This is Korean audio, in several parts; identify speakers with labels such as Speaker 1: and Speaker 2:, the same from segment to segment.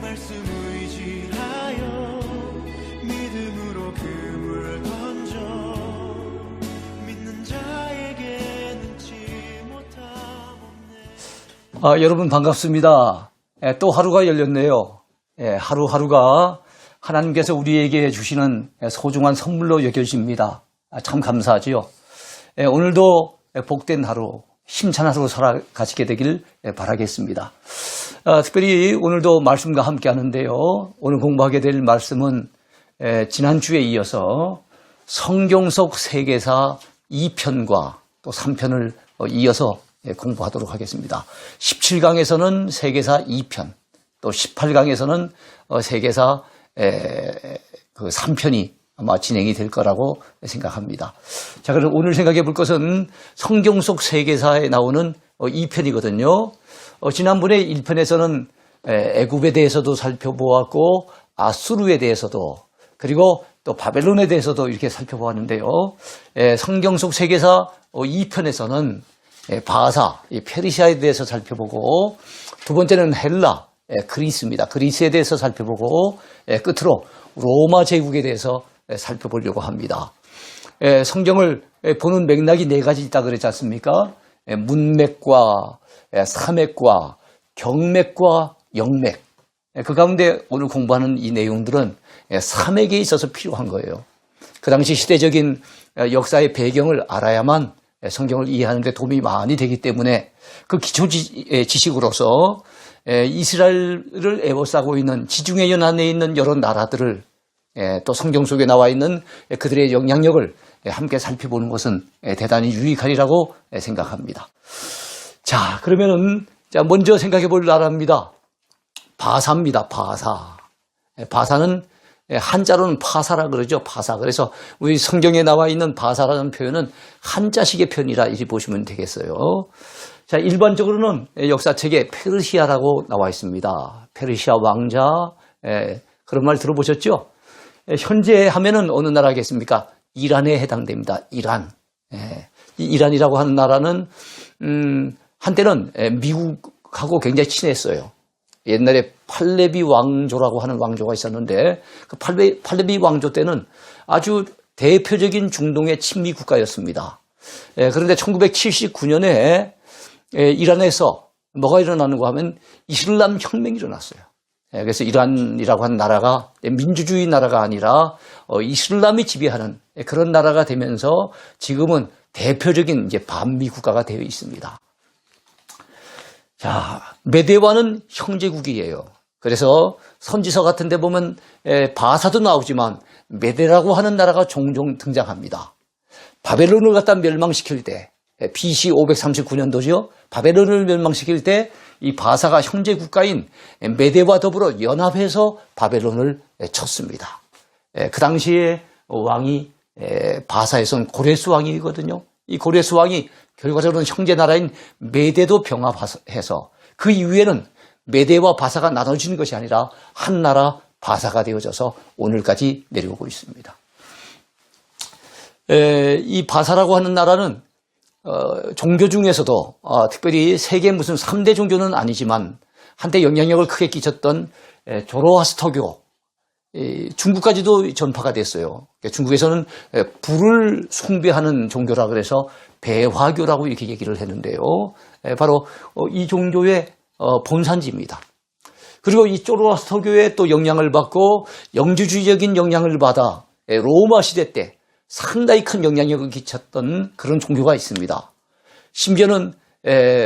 Speaker 1: 말씀 의지하여 믿음으로 금을 던져 믿는 자에게 능치 못함 없네.
Speaker 2: 여러분 반갑습니다. 또 하루가 열렸네요. 하루하루가 하나님께서 우리에게 주시는 소중한 선물로 여겨집니다. 참 감사하지요. 오늘도 복된 하루, 힘찬 하루 살아가시게 되길 바라겠습니다. 특별히 오늘도 말씀과 함께 하는데요. 오늘 공부하게 될 말씀은 지난주에 이어서 성경 속 세계사 2편과 또 3편을 이어서 공부하도록 하겠습니다. 17강에서는 세계사 2편, 또 18강에서는 세계사 3편이 아마 진행이 될 거라고 생각합니다. 자, 그럼 오늘 생각해 볼 것은 성경 속 세계사에 나오는 2편이거든요. 지난번에 1편에서는 애굽에 대해서도 살펴보았고 아수르에 대해서도 그리고 또 바벨론에 대해서도 이렇게 살펴보았는데요. 성경 속 세계사 2편에서는 바사, 페르시아에 대해서 살펴보고 두 번째는 헬라, 그리스입니다. 그리스에 대해서 살펴보고 끝으로 로마 제국에 대해서 살펴보려고 합니다. 성경을 보는 맥락이 네 가지 있다 그랬지 않습니까? 문맥과 사맥과 경맥과 영맥. 그 가운데 오늘 공부하는 이 내용들은 사맥에 있어서 필요한 거예요. 그 당시 시대적인 역사의 배경을 알아야만 성경을 이해하는 데 도움이 많이 되기 때문에 그 기초 지식으로서 이스라엘을 에워싸고 있는 지중해 연안에 있는 여러 나라들을 또 성경 속에 나와 있는 그들의 영향력을 함께 살펴보는 것은 대단히 유익하리라고 생각합니다. 자, 그러면은 먼저 생각해 볼 나라입니다. 바사입니다. 바사. 바사는 한자로는 파사라 그러죠. 파사. 그래서 우리 성경에 나와 있는 바사라는 표현은 한자식의 표현이라 이렇게 보시면 되겠어요. 자, 일반적으로는 역사책에 페르시아라고 나와 있습니다. 페르시아 왕자. 그런 말 들어보셨죠? 현재 하면은 어느 나라겠습니까? 이란에 해당됩니다. 이란. 이 이란이라고 하는 나라는 한때는 미국하고 굉장히 친했어요. 옛날에 팔레비 왕조라고 하는 왕조가 있었는데 그 팔레비 왕조 때는 아주 대표적인 중동의 친미 국가였습니다. 그런데 1979년에 이란에서 뭐가 일어나는가 하면 이슬람 혁명이 일어났어요. 그래서 이란이라고 하는 나라가 민주주의 나라가 아니라 이슬람이 지배하는 그런 나라가 되면서 지금은 대표적인 이제 반미 국가가 되어 있습니다. 자, 메데와는 형제국이에요. 그래서 선지서 같은 데 보면 바사도 나오지만 메데라고 하는 나라가 종종 등장합니다. 바벨론을 갖다 멸망시킬 때 BC 539년도죠. 바벨론을 멸망시킬 때 이 바사가 형제 국가인 메데와 더불어 연합해서 바벨론을 쳤습니다. 그 당시에 왕이 바사에서는 고레스 왕이거든요. 이 고레스 왕이 결과적으로는 형제 나라인 메데도 병합해서 그 이후에는 메데와 바사가 나눠지는 것이 아니라 한 나라 바사가 되어져서 오늘까지 내려오고 있습니다. 이 바사라고 하는 나라는 종교 중에서도 특별히 세계 무슨 3대 종교는 아니지만 한때 영향력을 크게 끼쳤던 조로아스터교, 중국까지도 전파가 됐어요. 중국에서는 불을 숭배하는 종교라 그래서 배화교라고 이렇게 얘기를 했는데요. 바로 이 종교의 본산지입니다. 그리고 이 조로아스터교의 또 영향을 받고 영주주의적인 영향을 받아 로마 시대 때 상당히 큰 영향력을 끼쳤던 그런 종교가 있습니다. 심지어는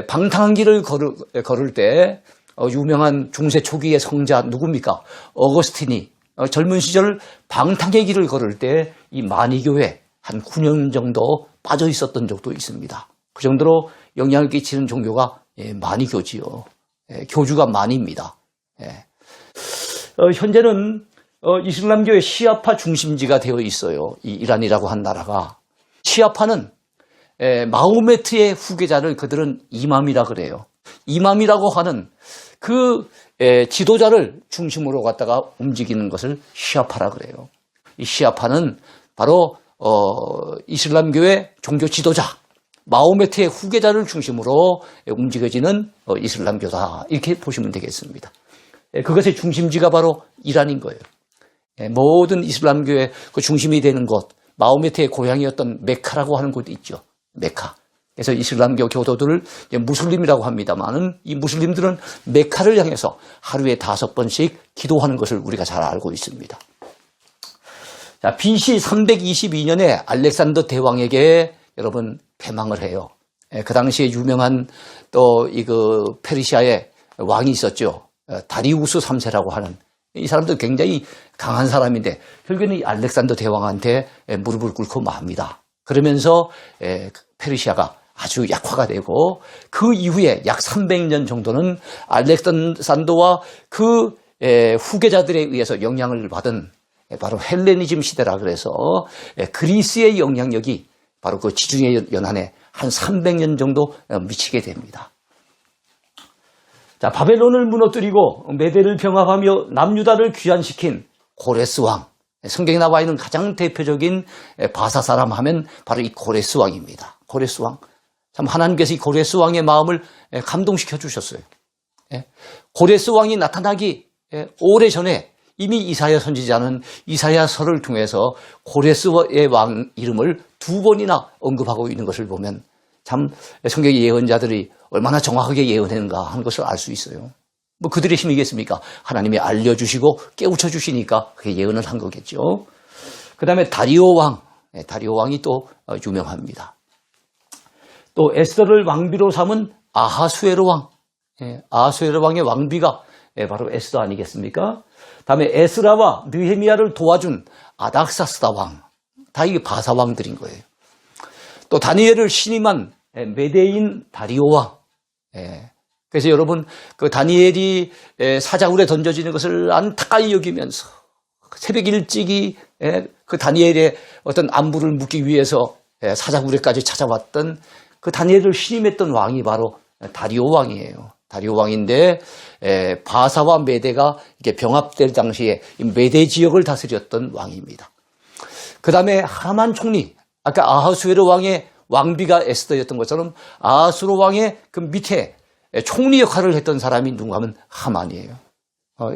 Speaker 2: 방탕한 길을 걸을 때 유명한 중세 초기의 성자 누굽니까? 어거스틴이 젊은 시절 방탕의 길을 걸을 때 이 마니교에 한 9년 정도 빠져 있었던 적도 있습니다. 그 정도로 영향을 끼치는 종교가 마니교지요. 교주가 마니입니다. 현재는 이슬람교의 시아파 중심지가 되어 있어요. 이 이란이라고 한 나라가. 시아파는 마호메트의 후계자를 그들은 이맘이라 그래요. 이맘이라고 하는 그 지도자를 중심으로 갖다가 움직이는 것을 시아파라 그래요. 이 시아파는 바로 이슬람교의 종교 지도자 마호메트의 후계자를 중심으로 움직여지는 이슬람교다. 이렇게 보시면 되겠습니다. 그것의 중심지가 바로 이란인 거예요. 모든 이슬람교의 그 중심이 되는 곳, 마호메트의 고향이었던 메카라고 하는 곳이 있죠. 메카. 그래서 이슬람교 교도들을 무슬림이라고 합니다만은 이 무슬림들은 메카를 향해서 하루에 5번씩 기도하는 것을 우리가 잘 알고 있습니다. 자, BC 322년에 알렉산더 대왕에게 여러분 패망을 해요. 그 당시에 유명한 또 페르시아의 왕이 있었죠. 다리우스 3세라고 하는 이 사람도 굉장히 강한 사람인데 결국에는 알렉산더 대왕한테 무릎을 꿇고 맙니다. 그러면서 페르시아가 아주 약화가 되고 그 이후에 약 300년 정도는 알렉산더와 그 후계자들에 의해서 영향을 받은 바로 헬레니즘 시대라 그래서 그리스의 영향력이 바로 그 지중해 연안에 한 300년 정도 미치게 됩니다. 자, 바벨론을 무너뜨리고 메대를 병합하며 남유다를 귀환시킨 고레스 왕. 성경에 나와 있는 가장 대표적인 바사 사람 하면 바로 이 고레스 왕입니다. 고레스 왕. 참 하나님께서 이 고레스 왕의 마음을 감동시켜 주셨어요. 고레스 왕이 나타나기 오래전에 이미 이사야 선지자는 이사야서를 통해서 고레스의 왕 이름을 2번이나 언급하고 있는 것을 보면 참 성경의 예언자들이 얼마나 정확하게 예언했는가 하는 것을 알 수 있어요. 뭐 그들의 힘이겠습니까? 하나님이 알려주시고 깨우쳐 주시니까 그게 예언을 한 거겠죠. 그 다음에 다리오 왕. 다리오 왕이 또 유명합니다. 또 에스더를 왕비로 삼은 아하수에로 왕. 아하수에로 왕의 왕비가 바로 에스더 아니겠습니까? 다음에 에스라와 느헤미야를 도와준 아닥사스다 왕. 다 이게 바사 왕들인 거예요. 또 다니엘을 신임한 메대인 다리오 왕. 그래서 여러분 그 다니엘이 사자굴에 던져지는 것을 안타까이 여기면서 새벽 일찍이 그 다니엘의 어떤 안부를 묻기 위해서 사자굴에까지 찾아왔던 그 다니엘을 신임했던 왕이 바로 다리오 왕이에요. 다리오 왕인데 바사와 메대가 이렇게 병합될 당시에 메대 지역을 다스렸던 왕입니다. 그 다음에 하만 총리, 아까 아하수에로 왕의 왕비가 에스더였던 것처럼 아하수로 왕의 그 밑에 총리 역할을 했던 사람이 누군가 하면 하만이에요.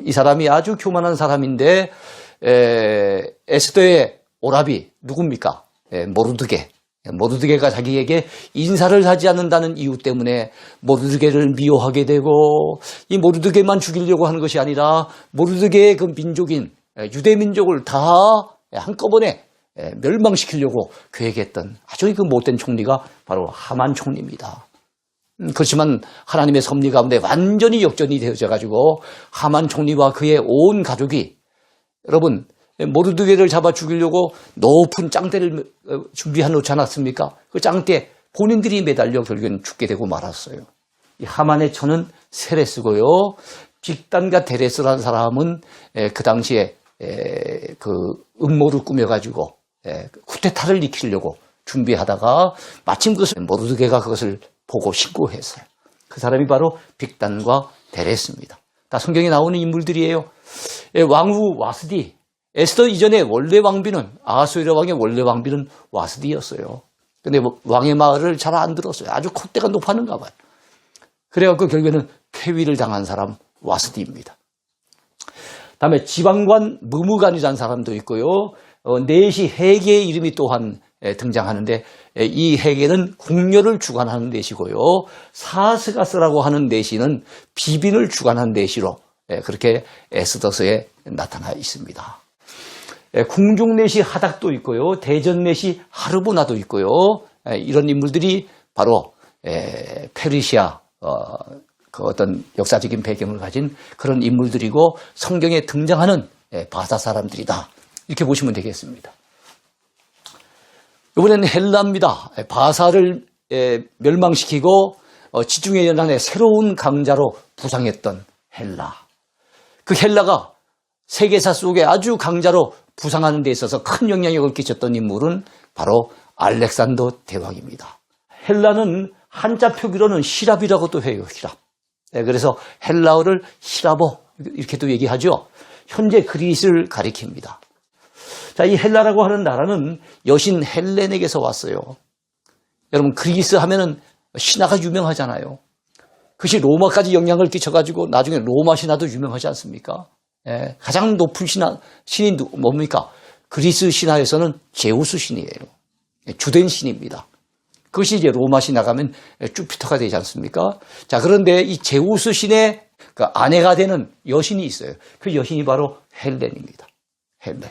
Speaker 2: 이 사람이 아주 교만한 사람인데 에스더의 오라비 누굽니까? 모르드게가 자기에게 인사를 하지 않는다는 이유 때문에 모르드게를 미워하게 되고 이 모르드게만 죽이려고 하는 것이 아니라 모르드게의 그 민족인 유대 민족을 다 한꺼번에 멸망시키려고 계획했던 아주 그 못된 총리가 바로 하만 총리입니다. 그렇지만 하나님의 섭리 가운데 완전히 역전이 되어져 가지고 하만 총리와 그의 온 가족이 여러분 모르드게를 잡아 죽이려고 높은 짱대를 준비해 놓지 않았습니까? 그 짱대 본인들이 매달려 결국엔 죽게 되고 말았어요. 이 하만의 처는 세레스고요. 빅단과 데레스라는 사람은 그 당시에 그 음모를 꾸며가지고 쿠데타를 일으키려고 준비하다가 마침 그것을 모르드게가 그것을 보고 신고했어요. 그 사람이 바로 빅단과 데레스입니다. 다 성경에 나오는 인물들이에요. 왕후 와스디. 에스더 이전에 원래 왕비는 아하수에로 왕의 원래 왕비는 와스디였어요. 근데 왕의 말을 잘 안 들었어요. 아주 콧대가 높았는가 봐요. 그래갖고 결국에는 폐위를 당한 사람 와스디입니다. 다음에 지방관 무무간이라는 사람도 있고요. 넷이 해계의 이름이 또한 등장하는데 이 해계는 궁녀를 주관하는 넷이고요. 사스가스라고 하는 넷이는 비빈을 주관하는 넷이로 그렇게 에스더서에 나타나 있습니다. 궁중넷이 하닥도 있고요. 대전넷이 하르보나도 있고요. 이런 인물들이 바로 페르시아 그 어떤 역사적인 배경을 가진 그런 인물들이고 성경에 등장하는 바사 사람들이다. 이렇게 보시면 되겠습니다. 이번에는 헬라입니다. 바사를 멸망시키고 지중해 연안의 새로운 강자로 부상했던 헬라. 그 헬라가 세계사 속에 아주 강자로 부상하는 데 있어서 큰 영향력을 끼쳤던 인물은 바로 알렉산더 대왕입니다. 헬라는 한자 표기로는 시랍이라고도 해요. 시랍. 그래서 헬라어를 시라보 이렇게도 얘기하죠. 현재 그리스를 가리킵니다. 자, 이 헬라라고 하는 나라는 여신 헬렌에게서 왔어요. 여러분 그리스 하면은 신화가 유명하잖아요. 그것이 로마까지 영향을 끼쳐가지고 나중에 로마 신화도 유명하지 않습니까? 예, 가장 높은 신이 뭡니까? 그리스 신화에서는 제우스 신이에요. 주된 신입니다. 그것이 이제 로마 신화 가면 주피터가 되지 않습니까? 자, 그런데 이 제우스 신의 그 아내가 되는 여신이 있어요. 그 여신이 바로 헬렌입니다. 헬렌.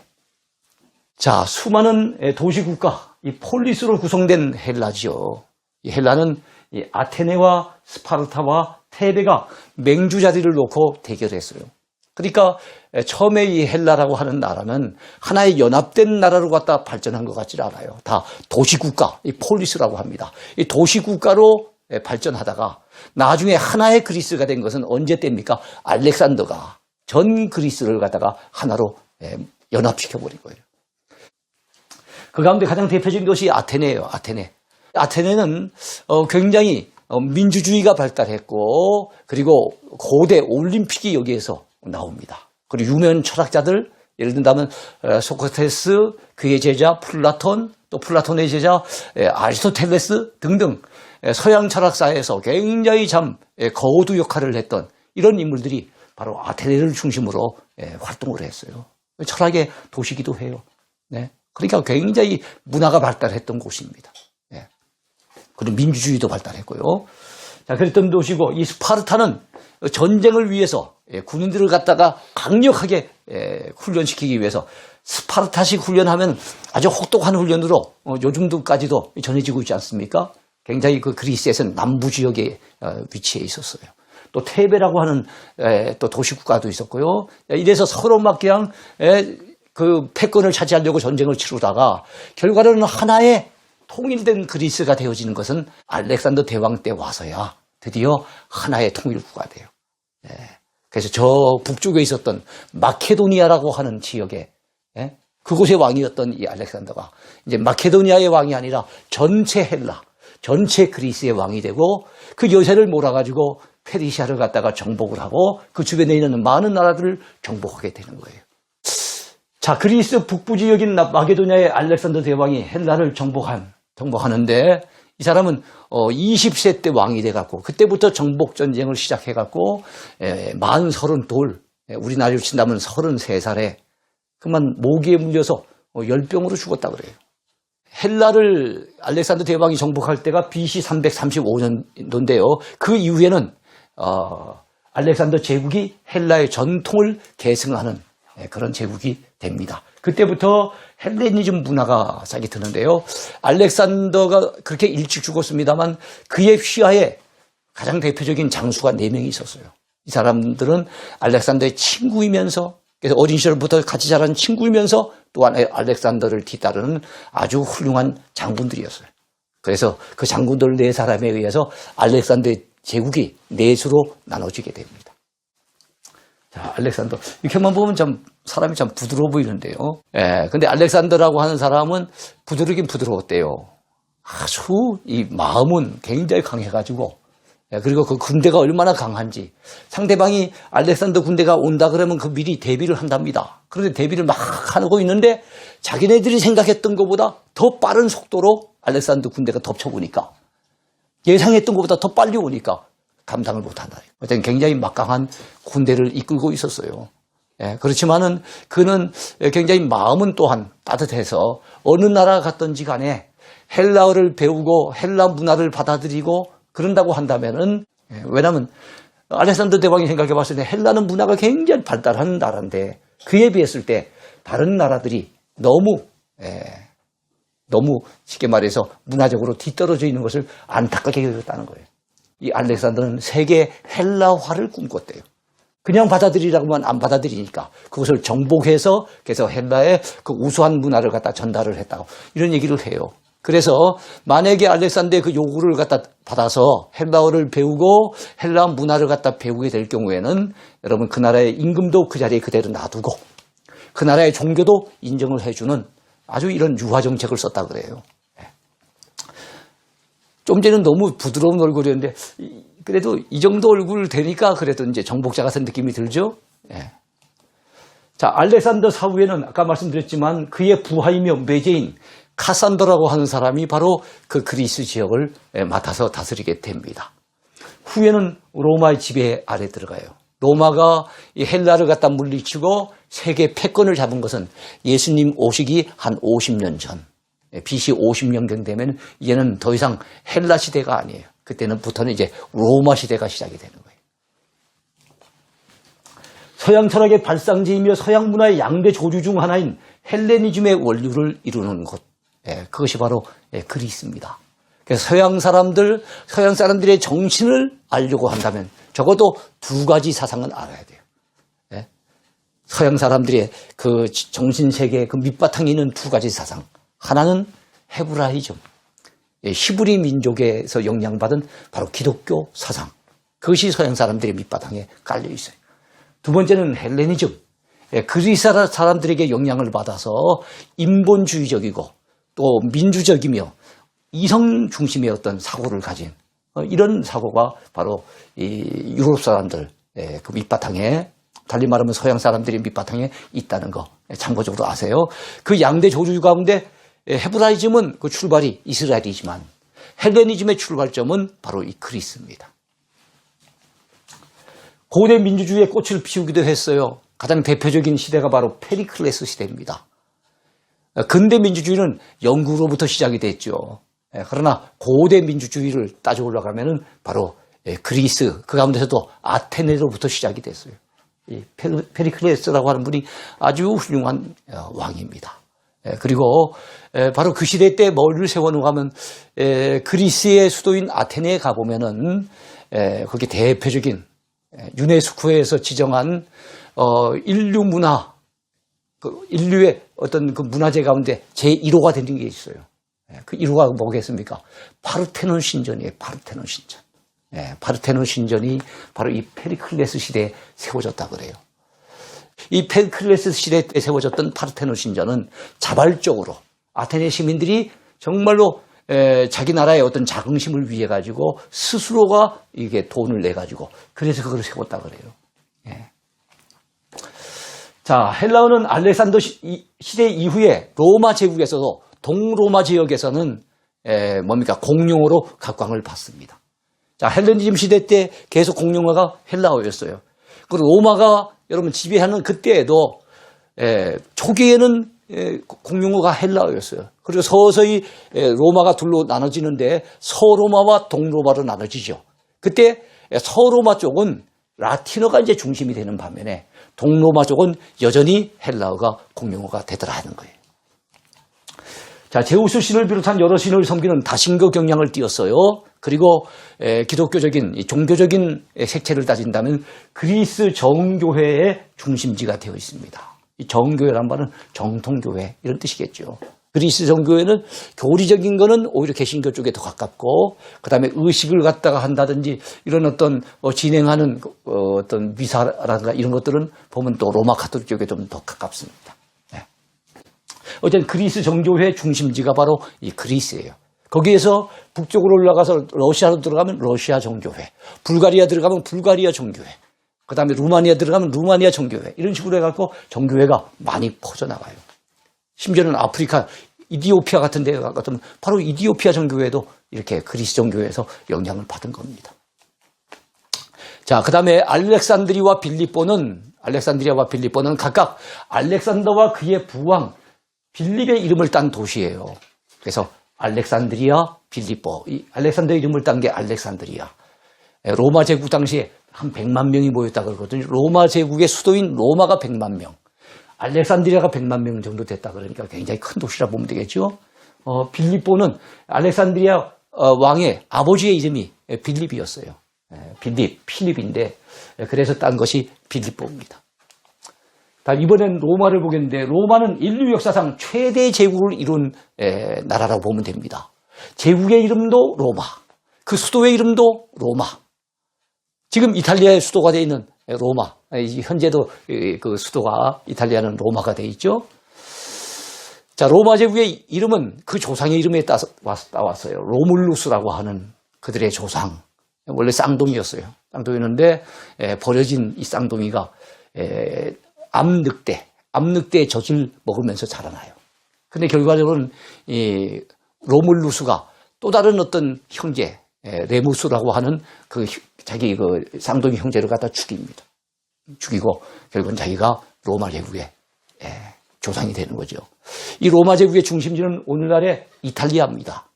Speaker 2: 자, 수많은 도시국가, 이 폴리스로 구성된 헬라지요. 이 헬라는 이 아테네와 스파르타와 테베가 맹주자리를 놓고 대결했어요. 그러니까 처음에 이 헬라라고 하는 나라는 하나의 연합된 나라로 갖다 발전한 것 같지 않아요. 다 도시국가, 이 폴리스라고 합니다. 이 도시국가로 발전하다가 나중에 하나의 그리스가 된 것은 언제 때입니까? 알렉산더가 전 그리스를 갖다가 하나로 연합시켜버린 거예요. 그 가운데 가장 대표적인 것이 아테네예요. 아테네. 아테네는 굉장히 민주주의가 발달했고 그리고 고대 올림픽이 여기에서 나옵니다. 그리고 유명 철학자들 예를 든다면 소크라테스, 그의 제자 플라톤, 또 플라톤의 제자 아리스토텔레스 등등 서양 철학사에서 굉장히 참 거오두 역할을 했던 이런 인물들이 바로 아테네를 중심으로 활동을 했어요. 철학의 도시기도 해요. 네. 그러니까 굉장히 문화가 발달했던 곳입니다. 네. 그리고 민주주의도 발달했고요. 자, 그랬던 도시고 이 스파르타는 전쟁을 위해서 군인들을 갖다가 강력하게 훈련시키기 위해서 스파르타식 훈련하면 아주 혹독한 훈련으로 요즘도까지도 전해지고 있지 않습니까? 굉장히 그 그리스에서는 남부 지역에 위치해 있었어요. 또 테베라고 하는 또 도시국가도 있었고요. 이래서 서로 막 그냥 그 패권을 차지하려고 전쟁을 치르다가 결과로는 하나의 통일된 그리스가 되어지는 것은 알렉산더 대왕 때 와서야 드디어 하나의 통일국가 돼요. 그래서 저 북쪽에 있었던 마케도니아라고 하는 지역에 그곳의 왕이었던 이 알렉산더가 이제 마케도니아의 왕이 아니라 전체 헬라, 전체 그리스의 왕이 되고 그 여세를 몰아가지고 페르시아를 갖다가 정복을 하고 그 주변에 있는 많은 나라들을 정복하게 되는 거예요. 자, 그리스 북부 지역인 마케도니아의 알렉산더 대왕이 헬라를 정복하는데 이 사람은 20세 때 왕이 돼갖고 그때부터 정복 전쟁을 시작해갖고 만 32, 우리나라로 친다면 33살에 그만 모기에 물려서 열병으로 죽었다 그래요. 헬라를 알렉산더 대왕이 정복할 때가 BC 335년도인데요. 그 이후에는 알렉산더 제국이 헬라의 전통을 계승하는 그런 제국이 됩니다. 그때부터 헬레니즘 문화가 싹이 드는데요. 알렉산더가 그렇게 일찍 죽었습니다만 그의 휘하에 가장 대표적인 장수가 4명이 있었어요. 이 사람들은 알렉산더의 친구이면서 그래서 어린 시절부터 같이 자란 친구이면서 또한 알렉산더를 뒤따르는 아주 훌륭한 장군들이었어요. 그래서 그 장군들 4사람에 의해서 알렉산더의 제국이 4수로 나눠지게 됩니다. 자, 알렉산더. 이렇게만 보면 참 사람이 참 부드러워 보이는데요. 근데 알렉산더라고 하는 사람은 부드럽긴 부드러웠대요. 아주 이 마음은 굉장히 강해가지고, 그리고 그 군대가 얼마나 강한지 상대방이 알렉산더 군대가 온다 그러면 그 미리 대비를 한답니다. 그런데 대비를 막 하고 있는데 자기네들이 생각했던 것보다 더 빠른 속도로 알렉산더 군대가 덮쳐보니까 예상했던 것보다 더 빨리 오니까 감당을 못한다. 어쨌든 굉장히 막강한 군대를 이끌고 있었어요. 그렇지만은 그는 굉장히 마음은 또한 따뜻해서 어느 나라 갔든지 간에 헬라어를 배우고 헬라 문화를 받아들이고 그런다고 한다면은 왜냐하면 알렉산더 대왕이 생각해 봤을 때 헬라는 문화가 굉장히 발달한 나라인데 그에 비했을 때 다른 나라들이 너무 쉽게 말해서 문화적으로 뒤떨어져 있는 것을 안타깝게 여겼다는 거예요. 이 알렉산더는 세계 헬라화를 꿈꿨대요. 그냥 받아들이라고만 안 받아들이니까 그것을 정복해서 그래서 헬라의 그 우수한 문화를 갖다 전달을 했다고 이런 얘기를 해요. 그래서 만약에 알렉산더의 그 요구를 갖다 받아서 헬라어를 배우고 헬라 문화를 갖다 배우게 될 경우에는 여러분 그 나라의 임금도 그 자리에 그대로 놔두고 그 나라의 종교도 인정을 해주는 아주 이런 유화 정책을 썼다 그래요. 좀 전에는 너무 부드러운 얼굴이었는데 그래도 이 정도 얼굴 되니까 그래도 이제 정복자 같은 느낌이 들죠. 자, 알렉산더 사후에는 아까 말씀드렸지만 그의 부하이며 매제인 카산더라고 하는 사람이 바로 그 그리스 지역을 맡아서 다스리게 됩니다. 후에는 로마의 지배 아래 들어가요. 로마가 이 헬라를 갖다 물리치고 세계 패권을 잡은 것은 예수님 오시기 한 50년 전, BC 50년경 되면 이제는 더 이상 헬라 시대가 아니에요. 그때는부터는 이제 로마 시대가 시작이 되는 거예요. 서양 철학의 발상지이며 서양 문화의 양대 조주 중 하나인 헬레니즘의 원류를 이루는 곳, 그것이 바로 그리스입니다. 그래서 서양 사람들의 정신을 알려고 한다면 적어도 두 가지 사상은 알아야 돼요. 서양 사람들의 그 정신세계의 그 밑바탕에 있는 두 가지 사상. 하나는 헤브라이즘, 히브리 민족에서 영향받은 바로 기독교 사상. 그것이 서양 사람들의 밑바탕에 깔려 있어요. 두 번째는 헬레니즘, 그리스 사람들에게 영향을 받아서 인본주의적이고 또 민주적이며 이성 중심의 어떤 사고를 가진 이런 사고가 바로 이 유럽 사람들 그 밑바탕에, 달리 말하면 서양 사람들의 밑바탕에 있다는 거 참고적으로 아세요. 그 양대 조주 가운데 헤브라이즘은 그 출발이 이스라엘이지만 헬레니즘의 출발점은 바로 이 그리스입니다. 고대 민주주의의 꽃을 피우기도 했어요. 가장 대표적인 시대가 바로 페리클레스 시대입니다. 근대 민주주의는 영국으로부터 시작이 됐죠. 그러나 고대 민주주의를 따져 올라가면은 바로 그리스, 그 가운데서도 아테네로부터 시작이 됐어요. 이 페리클레스라고 하는 분이 아주 훌륭한 왕입니다. 그리고 바로 그 시대 때 머리를 세워놓고 하면 그리스의 수도인 아테네에 가보면은 거기 대표적인 유네스코에서 지정한 인류 문화, 인류의 어떤 그 문화재 가운데 제1호가 되는 게 있어요. 그 1호가 뭐겠습니까? 파르테논 신전이에요. 파르테논 신전. 파르테논 신전이 바로 이 페리클레스 시대에 세워졌다 그래요. 이 페리클레스 시대에 세워졌던 파르테논 신전은 자발적으로 아테네 시민들이 정말로 자기 나라의 어떤 자긍심을 위해 가지고 스스로가 이게 돈을 내 가지고 그래서 그걸 세웠다 그래요. 자, 헬라어는 알렉산더 시대 이후에 로마 제국에서도 동로마 지역에서는 뭡니까? 공용어로 각광을 받습니다. 자, 헬레니즘 시대 때 계속 공용어가 헬라어였어요. 그리고 로마가 여러분 지배하는 그때에도 초기에는 공용어가 헬라어였어요. 그리고 서서히 로마가 둘로 나눠지는데 서로마와 동로마로 나눠지죠. 그때 서로마 쪽은 라틴어가 이제 중심이 되는 반면에 동로마 쪽은 여전히 헬라어가 공용어가 되더라 하는 거예요. 자, 제우스 신을 비롯한 여러 신을 섬기는 다신교 경향을 띄었어요. 그리고 기독교적인 종교적인 색채를 따진다면 그리스 정교회의 중심지가 되어 있습니다. 이 정교회란 말은 정통교회 이런 뜻이겠죠. 그리스 정교회는 교리적인 거는 오히려 개신교 쪽에 더 가깝고, 그 다음에 의식을 갖다가 한다든지 이런 어떤 진행하는 어떤 미사라든가 이런 것들은 보면 또 로마 가톨릭 쪽에 좀 더 가깝습니다. 어쨌든 그리스 정교회 중심지가 바로 이 그리스예요. 거기에서 북쪽으로 올라가서 러시아로 들어가면 러시아 정교회, 불가리아 들어가면 불가리아 정교회, 그 다음에 루마니아 들어가면 루마니아 정교회, 이런 식으로 해갖고 정교회가 많이 퍼져나가요. 심지어는 아프리카, 이디오피아 같은 데 같으면 바로 이디오피아 정교회도 이렇게 그리스 정교회에서 영향을 받은 겁니다. 자, 그 다음에 알렉산드리아와 빌립보는 각각 알렉산더와 그의 부왕 빌립의 이름을 딴 도시예요. 그래서 알렉산드리아, 빌립보, 이 알렉산더 이름을 딴 게 알렉산드리아. 로마 제국 당시에 한 100만 명이 모였다 그러거든요. 로마 제국의 수도인 로마가 100만 명, 알렉산드리아가 100만 명 정도 됐다 그러니까 굉장히 큰 도시라 보면 되겠죠. 빌립보는 알렉산드리아 왕의 아버지의 이름이 빌립이었어요. 필립인데 그래서 딴 것이 빌립보입니다. 이번엔 로마를 보겠는데 로마는 인류 역사상 최대 제국을 이룬 나라라고 보면 됩니다. 제국의 이름도 로마, 그 수도의 이름도 로마. 지금 이탈리아의 수도가 되어 있는 로마, 현재도 그 수도가 이탈리아는 로마가 되어 있죠. 자, 로마 제국의 이름은 그 조상의 이름에 따왔어요. 로물루스라고 하는 그들의 조상. 원래 쌍둥이였어요. 쌍둥이였는데 버려진 이 쌍둥이가 암늑대의 젖을 먹으면서 자라나요. 근데 결과적으로는 이 로물루스가 또 다른 어떤 형제, 레무스라고 하는 자기 쌍둥이 형제를 갖다 죽입니다. 죽이고 결국은 자기가 로마 제국의 조상이 되는 거죠. 이 로마 제국의 중심지는 오늘날의 이탈리아입니다.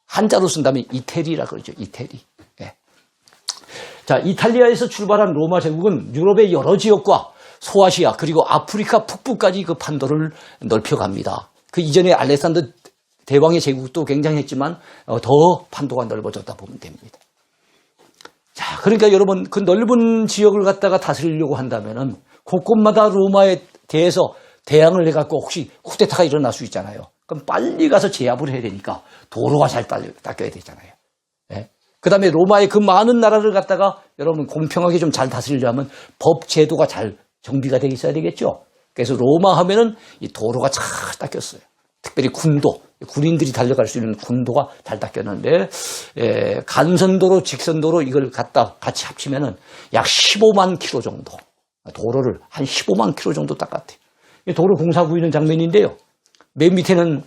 Speaker 2: 한자로 쓴다면 이태리라 그러죠. 이태리. 자, 이탈리아에서 출발한 로마 제국은 유럽의 여러 지역과 소아시아 그리고 아프리카 북부까지 그 판도를 넓혀갑니다. 그 이전에 알렉산더 대왕의 제국도 굉장했지만 더 판도가 넓어졌다 보면 됩니다. 자, 그러니까 여러분 그 넓은 지역을 갖다가 다스리려고 한다면은 곳곳마다 로마에 대해서 대항을 해갖고 혹시 쿠데타가 일어날 수 있잖아요. 그럼 빨리 가서 제압을 해야 되니까 도로가 잘 닦여야 되잖아요. 그 다음에 로마의 그 많은 나라를 갖다가 여러분 공평하게 좀 잘 다스리려면 법 제도가 잘 정비가 되어 있어야 되겠죠. 그래서 로마 하면은 이 도로가 잘 닦였어요. 특별히 군도, 군인들이 달려갈 수 있는 군도가 잘 닦였는데, 간선도로, 직선도로 이걸 같이 합치면은 약 15만 킬로 정도. 도로를 한 15만 킬로 정도 닦았대요. 도로 공사 구이는 장면인데요. 맨 밑에는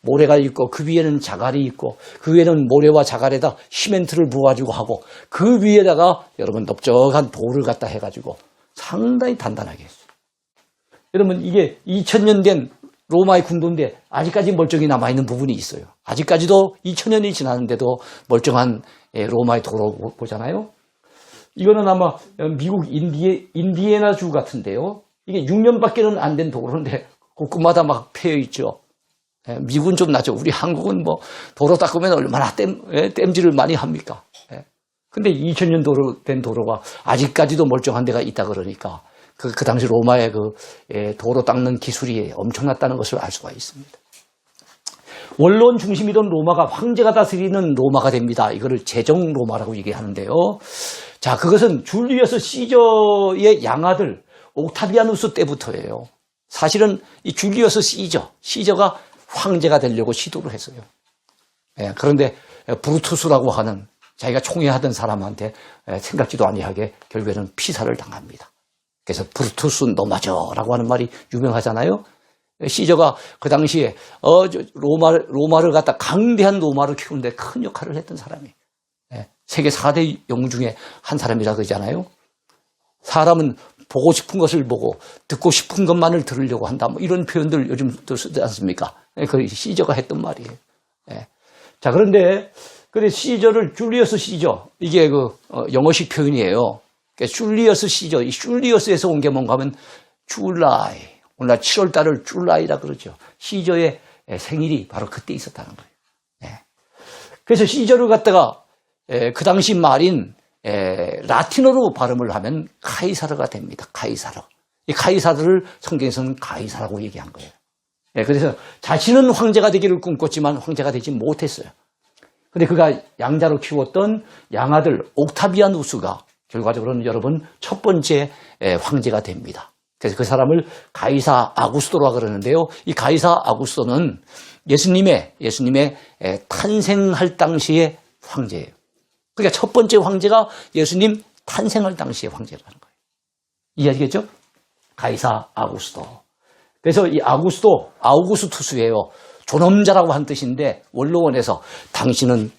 Speaker 2: 모래가 있고 그 위에는 자갈이 있고 그 위에는 모래와 자갈에다 시멘트를 부어가지고 하고 그 위에다가 여러분 넓적한 돌을 갖다 해가지고 상당히 단단하게 했어요. 여러분 이게 2000년 된 로마의 군도인데 아직까지 멀쩡히 남아있는 부분이 있어요. 아직까지도 2000년이 지났는데도 멀쩡한 로마의 도로 보잖아요. 이거는 아마 미국 인디애나주 같은데요. 이게 6년밖에는 안 된 도로인데 곳곳마다 막 패여 있죠. 미국은 좀 나죠. 우리 한국은 뭐 도로 닦으면 얼마나 땜질을 많이 합니까? 근데 2000년 된 도로가 아직까지도 멀쩡한 데가 있다 그러니까 그 당시 로마의 도로 닦는 기술이 엄청났다는 것을 알 수가 있습니다. 원로원 중심이던 로마가 황제가 다스리는 로마가 됩니다. 이거를 제정 로마라고 얘기하는데요. 자, 그것은 줄리어스 시저의 양아들 옥타비아누스 때부터예요. 사실은 이 줄리어스 시저가 황제가 되려고 시도를 했어요. 그런데 브루투스라고 하는 자기가 총애하던 사람한테 생각지도 아니하게 결국에는 피살을 당합니다. 그래서 브루투스 너마저라고 하는 말이 유명하잖아요. 시저가 그 당시에 로마를 갖다 강대한 로마를 키우는데 큰 역할을 했던 사람이에요. 세계 4대 영웅 중에 한 사람이라 그러잖아요. 사람은 보고 싶은 것을 보고 듣고 싶은 것만을 들으려고 한다. 뭐 이런 표현들 요즘도 쓰지 않습니까? 그 시저가 했던 말이에요. 자, 그런데 시저를 줄리어스 시저 이게 영어식 표현이에요. 그러니까 줄리어스 시저 이 줄리어스에서 온 게 뭔가 하면 줄라이 오늘날 7월 달을 줄라이라 그러죠. 시저의 생일이 바로 그때 있었다는 거예요. 그래서 시저를 갖다가 그 당시 말인 라틴어로 발음을 하면 카이사르가 됩니다. 카이사르. 이 카이사르를 성경에서는 가이사라고 얘기한 거예요. 그래서 자신은 황제가 되기를 꿈꿨지만 황제가 되지 못했어요. 근데 그가 양자로 키웠던 양아들 옥타비아누스가 결과적으로는 여러분 첫 번째 황제가 됩니다. 그래서 그 사람을 가이사 아구스토라 그러는데요. 이 가이사 아구스토는 예수님의 탄생할 당시의 황제예요. 그러니까 첫 번째 황제가 예수님 탄생할 당시의 황제라는 거예요. 이해하시겠죠? 가이사 아구스토. 그래서 이 아우구스투스예요. 존엄자라고 한 뜻인데 원로원에서 당신은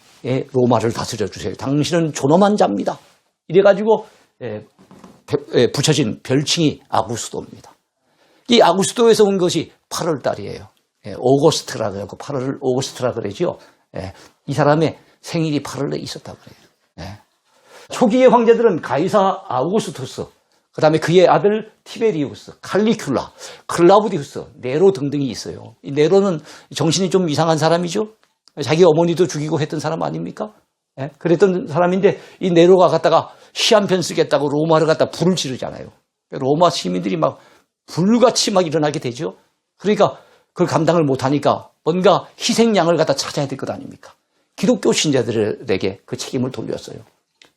Speaker 2: 로마를 다스려 주세요. 당신은 존엄한 자입니다. 이래가지고 붙여진 별칭이 아구스토입니다. 이 아구스토에서 온 것이 8월 달이에요. 오거스트라 그러고 8월을 오거스트라 그러죠. 이 사람의 생일이 8월에 있었다고 그래요. 초기의 황제들은 가이사 아우구스투스, 그 다음에 그의 아들 티베리우스, 칼리큘라, 클라우디우스, 네로 등등이 있어요. 이 네로는 정신이 좀 이상한 사람이죠. 자기 어머니도 죽이고 했던 사람 아닙니까? 그랬던 사람인데 이 네로가 갖다가 시 한 편 쓰겠다고 로마를 갖다 불을 지르잖아요. 로마 시민들이 막 불같이 막 일어나게 되죠. 그러니까 그걸 감당을 못하니까 뭔가 희생양을 갖다 찾아야 될 것 아닙니까? 기독교 신자들에게 그 책임을 돌렸어요.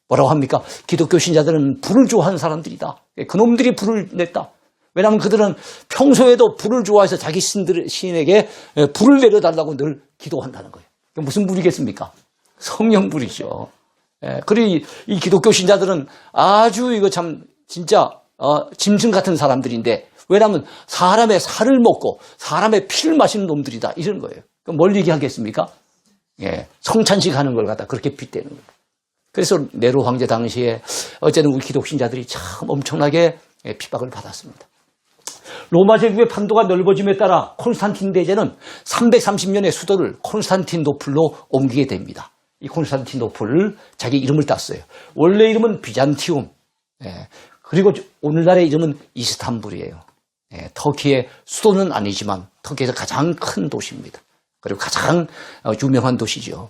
Speaker 2: 뭐라고 합니까? 기독교 신자들은 불을 좋아하는 사람들이다. 그놈들이 불을 냈다. 왜냐하면 그들은 평소에도 불을 좋아해서 자기 신에게 불을 내려달라고 늘 기도한다는 거예요. 무슨 불이겠습니까? 성령불이죠. 그리고 이 기독교 신자들은 아주 이거 참 진짜 짐승 같은 사람들인데 왜냐하면 사람의 살을 먹고 사람의 피를 마시는 놈들이다. 이런 거예요. 그럼 뭘 얘기하겠습니까? 예, 성찬식 하는 걸 갖다 그렇게 빗대는 거예요. 그래서 네로 황제 당시에 어쨌든 우리 기독신자들이 참 엄청나게 핍박을 받았습니다. 로마 제국의 판도가 넓어짐에 따라 콘스탄틴 대제는 330년에 수도를 콘스탄티노플로 옮기게 됩니다. 이 콘스탄티노플 자기 이름을 땄어요. 원래 이름은 비잔티움. 예, 그리고 오늘날의 이름은 이스탄불이에요. 예, 터키의 수도는 아니지만 터키에서 가장 큰 도시입니다. 그리고 가장 유명한 도시죠.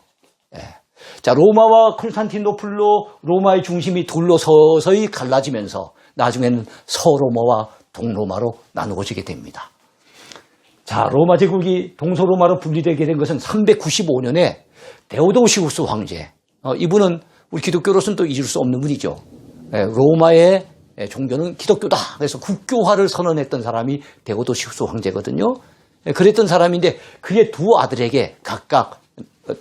Speaker 2: 예. 자, 로마와 콘스탄티노플로 로마의 중심이 둘로 서서히 갈라지면서 나중에는 서로마와 동로마로 나누어지게 됩니다. 자, 로마 제국이 동서로마로 분리되게 된 것은 395년에 데오도시우스 황제. 이분은 우리 기독교로서는 또 잊을 수 없는 분이죠. 로마의 종교는 기독교다. 그래서 국교화를 선언했던 사람이 데오도시우스 황제거든요. 그랬던 사람인데 그의 두 아들에게 각각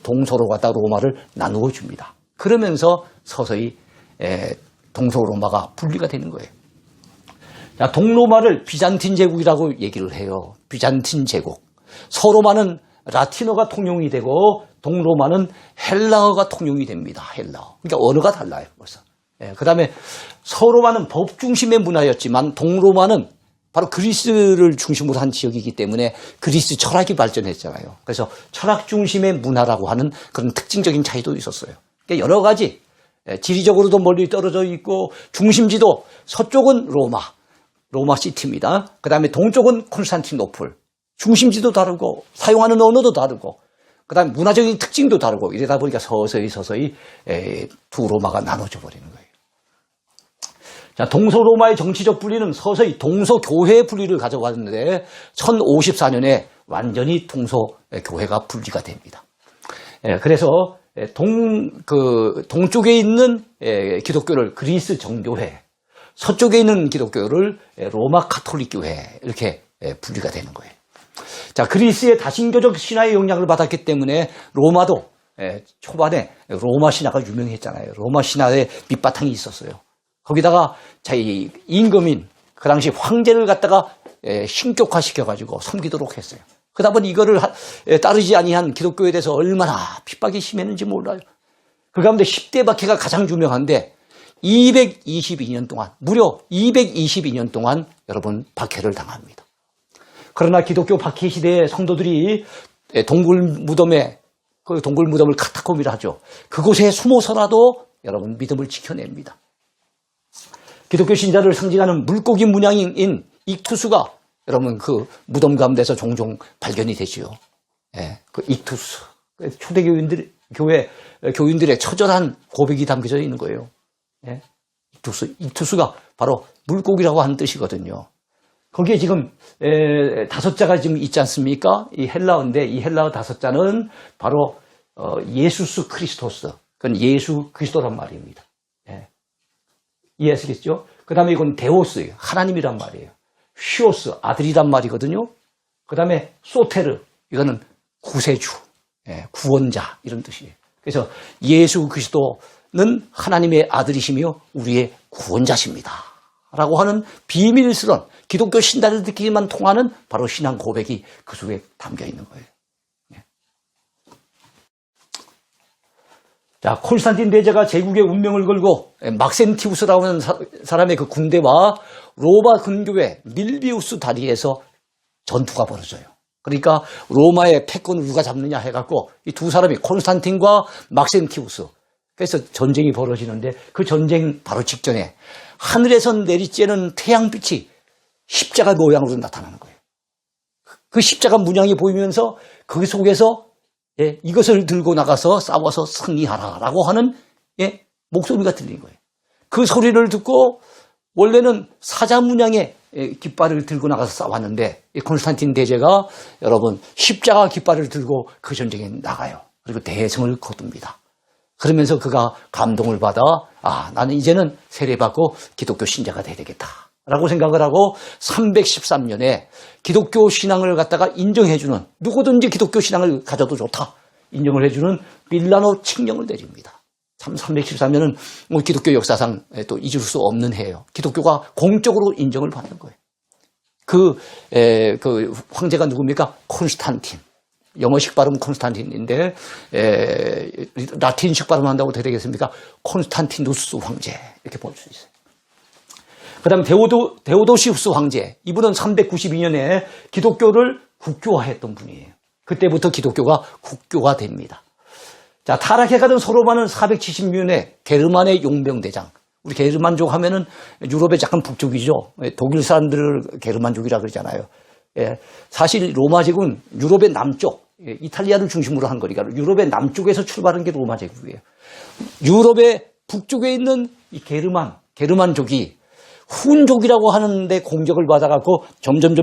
Speaker 2: 동서로 갔다 로마를 나누어 줍니다. 그러면서 서서히 동서로마가 분리가 되는 거예요. 자, 동로마를 비잔틴 제국이라고 얘기를 해요. 비잔틴 제국. 서로마는 라틴어가 통용이 되고 동로마는 헬라어가 통용이 됩니다. 헬라어. 그러니까 언어가 달라요. 벌써. 그 다음에 서로마는 법 중심의 문화였지만 동로마는 바로 그리스를 중심으로 한 지역이기 때문에 그리스 철학이 발전했잖아요. 그래서 철학 중심의 문화라고 하는 그런 특징적인 차이도 있었어요. 그러니까 여러 가지 지리적으로도 멀리 떨어져 있고 중심지도 서쪽은 로마 시티입니다. 그 다음에 동쪽은 콘스탄티노플. 중심지도 다르고 사용하는 언어도 다르고 그 다음에 문화적인 특징도 다르고 이러다 보니까 서서히 두 로마가 나눠져 버리는 거예요. 자, 동서로마의 정치적 분리는 서서히 동서교회의 분리를 가져갔는데 1054년에 완전히 동서교회가 분리가 됩니다. 그래서 동쪽에 있는 기독교를 그리스 정교회, 서쪽에 있는 기독교를 로마 카톨릭 교회 이렇게 분리가 되는 거예요. 자, 그리스의 다신교적 신화의 영향을 받았기 때문에 로마도 초반에 로마 신화가 유명했잖아요. 로마 신화에 밑바탕이 있었어요. 거기다가 자기 임금인 그 당시 황제를 갖다가 신격화시켜가지고 섬기도록 했어요. 그러다 보니 이거를 따르지 아니한 기독교에 대해서 얼마나 핍박이 심했는지 몰라요. 그 가운데 10대 박해가 가장 유명한데 222년 동안 무려 222년 동안 여러분 박해를 당합니다. 그러나 기독교 박해 시대의 성도들이 동굴 무덤을 카타콤이라 하죠. 그곳에 숨어서라도 여러분 믿음을 지켜냅니다. 기독교 신자를 상징하는 물고기 문양인 익투스가 여러분 그 무덤 가운데서 종종 발견이 되지요. 그 익투스 교인들의 처절한 고백이 담겨져 있는 거예요. 익투스가 바로 물고기라고 하는 뜻이거든요. 거기에 지금 5자가 지금 있지 않습니까? 이 헬라어인데 이 헬라어 5자는 바로 예수스 크리스토스, 그건 예수 그리스도란 말입니다. 이해하시겠죠? 그 다음에 이건 데오스, 하나님이란 말이에요. 휘오스, 아들이란 말이거든요. 그 다음에 소테르, 이거는 구세주, 구원자 이런 뜻이에요. 그래서 예수 그리스도는 하나님의 아들이시며 우리의 구원자십니다 라고 하는 비밀스러운 기독교 신자들끼리만 통하는 바로 신앙 고백이 그 속에 담겨 있는 거예요. 자, 콘스탄틴 대제가 제국의 운명을 걸고 막센티우스라고 하는 사람의 그 군대와 로마 근교의 밀비우스 다리에서 전투가 벌어져요. 그러니까 로마의 패권을 누가 잡느냐 해갖고 이 두 사람이 콘스탄틴과 막센티우스, 그래서 전쟁이 벌어지는데 그 전쟁 바로 직전에 하늘에서 내리쬐는 태양빛이 십자가 모양으로 나타나는 거예요. 그 십자가 문양이 보이면서 그 속에서 이것을 들고 나가서 싸워서 승리하라라고 하는 목소리가 들린 거예요. 그 소리를 듣고 원래는 사자 문양의 깃발을 들고 나가서 싸웠는데 콘스탄틴 대제가 여러분 십자가 깃발을 들고 그 전쟁에 나가요. 그리고 대성을 거둡니다. 그러면서 그가 감동을 받아 나는 이제는 세례받고 기독교 신자가 돼야 되겠다 라고 생각을 하고 313년에 기독교 신앙을 갖다가 인정해주는, 누구든지 기독교 신앙을 가져도 좋다 인정을 해주는 밀라노 칙령을 내립니다. 참 313년은 기독교 역사상 또 잊을 수 없는 해예요. 기독교가 공적으로 인정을 받는 거예요. 그 황제가 누굽니까? 콘스탄틴. 영어식 발음 콘스탄틴인데, 라틴식 발음한다고 어떻게 되겠습니까? 콘스탄티누스 황제. 이렇게 볼 수 있어요. 그 다음 데오도시우스 황제. 이분은 392년에 기독교를 국교화했던 분이에요. 그때부터 기독교가 국교가 됩니다. 자, 타락해가던 서로마는 476년에 게르만의 용병대장. 우리 게르만족 하면은 유럽의 약간 북쪽이죠. 독일 사람들을 게르만족이라 그러잖아요. 예, 사실 로마 제국은 유럽의 남쪽, 이탈리아를 중심으로 한 거니까 유럽의 남쪽에서 출발한 게 로마 제국이에요. 유럽의 북쪽에 있는 이 게르만족이 훈족이라고 하는데 공격을 받아갖고 점점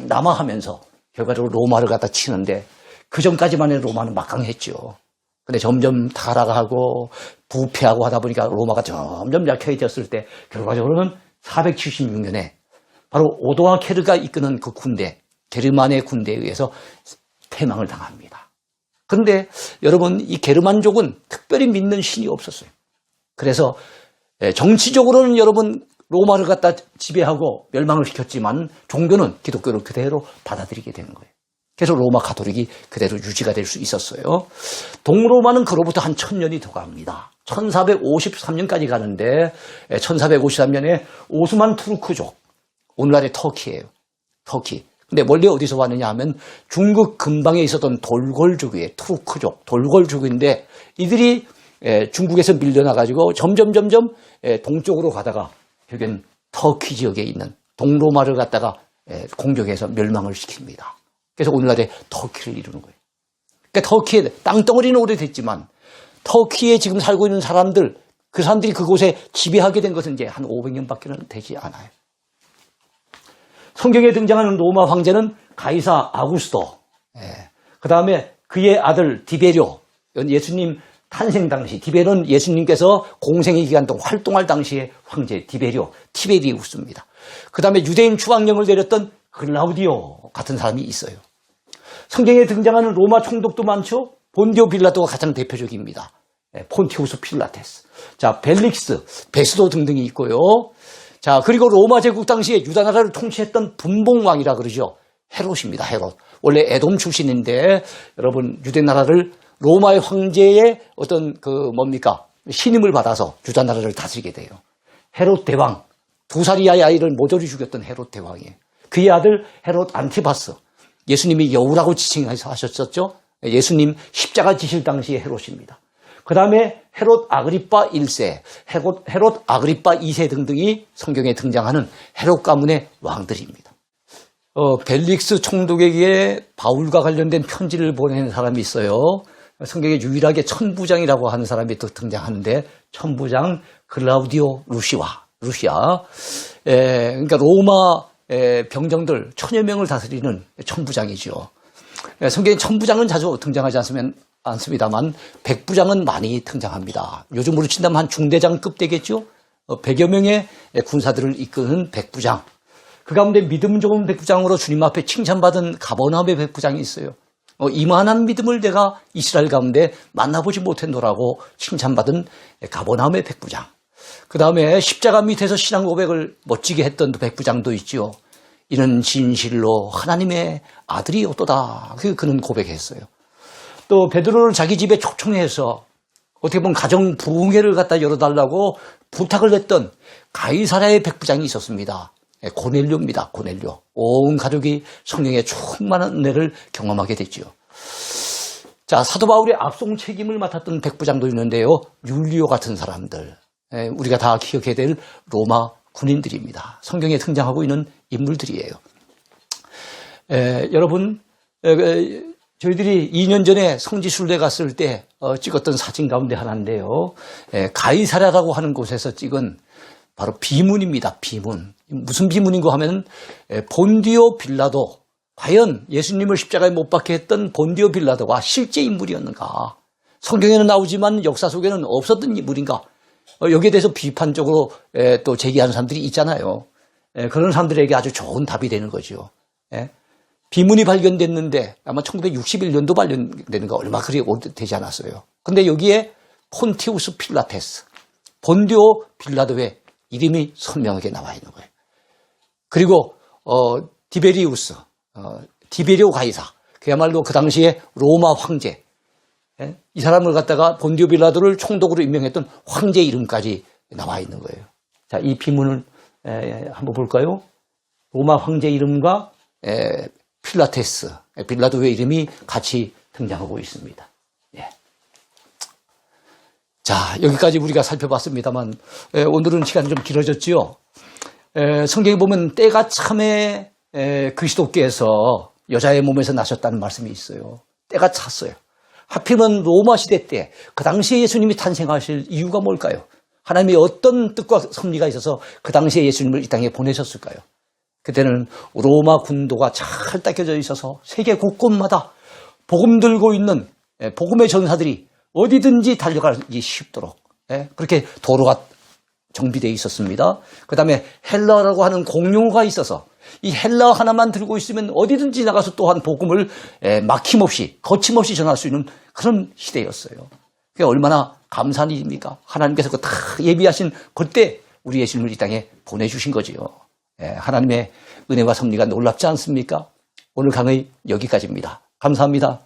Speaker 2: 남하하면서 결과적으로 로마를 갖다 치는데 그 전까지만 해도 로마는 막강했죠. 근데 점점 타락하고 부패하고 하다 보니까 로마가 점점 약해졌을 때 결과적으로는 476년에 바로 오도아케르가 이끄는 그 군대, 게르만의 군대에 의해서 패망을 당합니다. 그런데 여러분, 이 게르만족은 특별히 믿는 신이 없었어요. 그래서 정치적으로는 여러분 로마를 갖다 지배하고 멸망을 시켰지만 종교는 기독교를 그대로 받아들이게 되는 거예요. 그래서 로마 가톨릭이 그대로 유지가 될 수 있었어요. 동로마는 그로부터 한 1000년이 더 갑니다. 1453년까지 가는데 1453년에 오스만 투르크족, 오늘날의 터키예요. 터키. 근데 원래 어디서 왔느냐 하면 중국 근방에 있었던 돌골족이에요. 투르크족, 돌골족인데 이들이 중국에서 밀려나가지고 점점 동쪽으로 가다가 결국엔 터키 지역에 있는 동로마를 갖다가 공격해서 멸망을 시킵니다. 그래서 오늘날의 터키를 이루는 거예요. 그러니까 터키의 땅덩어리는 오래됐지만 터키에 지금 살고 있는 사람들, 그 사람들이 그곳에 지배하게 된 것은 이제 한 500년밖에 되지 않아요. 성경에 등장하는 로마 황제는 가이사 아구스토, 그 다음에 그의 아들 디베료, 예수님 탄생 당시, 디베료는 예수님께서 공생의 기간 동안 활동할 당시의 황제 디베료, 티베리우스입니다. 그 다음에 유대인 추방령을 내렸던 글라우디오 같은 사람이 있어요. 성경에 등장하는 로마 총독도 많죠. 본디오 빌라도가 가장 대표적입니다. 폰티우스 필라테스, 자 벨릭스, 베스도 등등이 있고요. 자 그리고 로마 제국 당시에 유다 나라를 통치했던 분봉왕이라 그러죠. 헤롯입니다. 헤롯. 원래 에돔 출신인데 여러분 유대 나라를 로마의 황제의 어떤 신임을 받아서 유다 나라를 다스리게 돼요. 헤롯 대왕, 2살이의 아이를 모조리 죽였던 헤롯 대왕이에요. 그의 아들 헤롯 안티바스, 예수님이 여우라고 지칭해서 하셨었죠. 예수님 십자가 지실 당시의 헤롯입니다. 그 다음에 헤롯 아그리빠 1세, 헤롯 아그리빠 2세 등등이 성경에 등장하는 헤롯 가문의 왕들입니다. 벨릭스 총독에게 바울과 관련된 편지를 보낸 사람이 있어요. 성경에 유일하게 천부장이라고 하는 사람이 또 등장하는데 천부장 클라우디오 루시아. 그러니까 로마 병정들 1000여 명을 다스리는 천부장이죠. 성경에 천부장은 자주 등장하지 않습니다만 백부장은 많이 등장합니다. 요즘으로 친다면 한 중대장급 되겠죠. 100여 명의 군사들을 이끄는 백부장. 그 가운데 믿음 좋은 백부장으로 주님 앞에 칭찬받은 가버나움의 백부장이 있어요. 이만한 믿음을 내가 이스라엘 가운데 만나보지 못했노라고 칭찬받은 가버나움의 백부장. 그 다음에 십자가 밑에서 신앙 고백을 멋지게 했던 백부장도 있죠. 이는 진실로 하나님의 아들이었도다. 그는 고백했어요. 또 베드로를 자기 집에 초청해서 어떻게 보면 가정 부흥회를 갖다 열어달라고 부탁을 했던 가이사랴의 백부장이 있었습니다. 고넬료입니다. 고넬료. 온 가족이 성령의 충만한 은혜를 경험하게 됐죠. 자, 사도 바울의 압송 책임을 맡았던 백부장도 있는데요. 율리오 같은 사람들. 우리가 다 기억해야 될 로마 군인들입니다. 성경에 등장하고 있는 인물들이에요. 여러분, 저희들이 2년 전에 성지순례 갔을 때 찍었던 사진 가운데 하나인데요. 가이사랴라고 하는 곳에서 찍은 바로 비문입니다. 비문. 무슨 비문인가 하면 본디오 빌라도, 과연 예수님을 십자가에 못 박게 했던 본디오 빌라도가 실제 인물이었는가? 성경에는 나오지만 역사 속에는 없었던 인물인가? 여기에 대해서 비판적으로 또 제기하는 사람들이 있잖아요. 그런 사람들에게 아주 좋은 답이 되는 거죠. 비문이 발견됐는데 아마 1961년도 발견되는 거 얼마 그리 오래되지 않았어요. 근데 여기에 폰티우스 필라테스, 본디오 빌라도의 이름이 선명하게 나와 있는 거예요. 그리고 디베리우스, 디베리오 가이사, 그야말로 그 당시에 로마 황제, 예? 이 사람을 갖다가 본디오 빌라도를 총독으로 임명했던 황제 이름까지 나와 있는 거예요. 자, 이 비문을 한번 볼까요? 로마 황제 이름과 필라테스, 빌라도의 이름이 같이 등장하고 있습니다. 예. 자, 여기까지 우리가 살펴봤습니다만 오늘은 시간이 좀 길어졌지요. 성경에 보면 때가 참에 그리스도께서 여자의 몸에서 나셨다는 말씀이 있어요. 때가 찼어요. 하필이면 로마 시대 때 그 당시에 예수님이 탄생하실 이유가 뭘까요? 하나님이 어떤 뜻과 섭리가 있어서 그 당시에 예수님을 이 땅에 보내셨을까요? 그때는 로마 군도가 잘 닦여져 있어서 세계 곳곳마다 복음 들고 있는 복음의 전사들이 어디든지 달려가기 쉽도록 그렇게 도로가 정비되어 있었습니다. 그 다음에 헬라라고 하는 공용어가 있어서 이 헬라 하나만 들고 있으면 어디든지 나가서 또한 복음을 막힘없이 거침없이 전할 수 있는 그런 시대였어요. 그게 얼마나 감사한 일입니까? 하나님께서 그 다 예비하신 그때 우리 예수님을 이 땅에 보내주신 거지요. 하나님의 은혜와 섭리가 놀랍지 않습니까? 오늘 강의 여기까지입니다. 감사합니다.